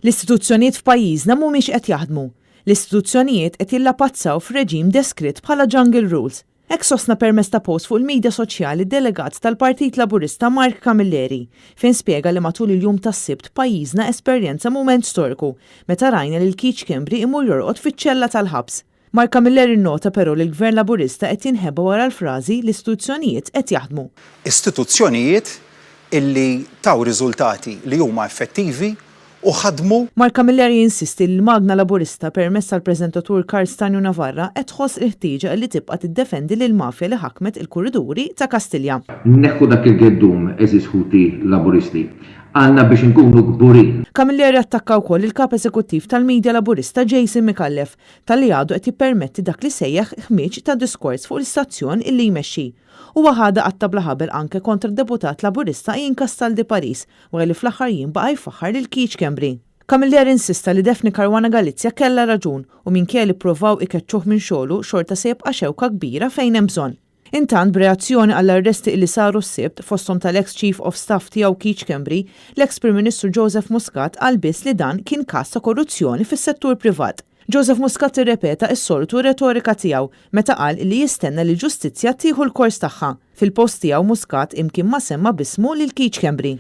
L-istituzzjonijiet f'pajjiżna mhumiex qed jaħdmu. L-istituzzjonijiet qed jillapazzaw f'reġim deskritt bħala jungle rules. Hekk sostna permezz ta' post fuq il-medja soċjali delegat tal-Partit Laburista Mark Camilleri fejn spjega li matul il-jum tas-Sibt pajjiżna esperjenza mument storiku meta rajna li l-Kiċ Kembri imur jorqod fiċ-ċella tal-ħabs. Mark Camilleri nnota però li l-Gvern Laburista qed jinħebba wara l-frażi l-istituzzjonijiet qed jaħdmu. Istituzzjonijiet illi taw riżultati li huma effettivi u ħadmu. Mark Camilleri jinsisti li l-Magna Laburista permezz tal-preżentatur Karl Stanju Navarra qed tħoss il-ħtieġa li tibqa' tiddefendi lil-mafja li ħakmet il-kuriduri ta' Kastilja. Neħħu dak il-geddum eżis ħuti Laburisti. Għandna biex inkunu kburin. Camilleri attakka wkoll il-kap eżekuttiv tal-Midja Laburista Jason Micallef tal-li għadu qed jippermetti dak li sejjaħ ħmieġ ta' diskors fuq l-istazzjon illi jmexxi. Huwa ħada qatta bla ħabel anke kontra d-deputat Laburista Ian Castal de Paris wara li fl-aħħar jinbaqa' jfaħħar lil Kiċ Kembri. Camilleri insista li Defni Caruana Galizja kellha raġun u minkejja li ppruvaw ikeċċuh minn xogħlu xorta se jibqa' xewka kbira fejn hemm bżonn. Intant b'reazzjoni għall-arresti li saru s-Sibt fosthom tal-ex Chief of Staff tiegħu Kiċ Kembri, l-ex Prim Ministru Joseph Muscat qal biss li dan kien każ ta' korruzzjoni fis-settur privat. Joseph Muscat irrepeta s-soltu retorika tiegħu meta qal li jistenna li l-ġustizzja tieħu l-kors tagħha. Fil-post tiegħu Muscat imkien ma semma bismu lil Kiċ Kembri.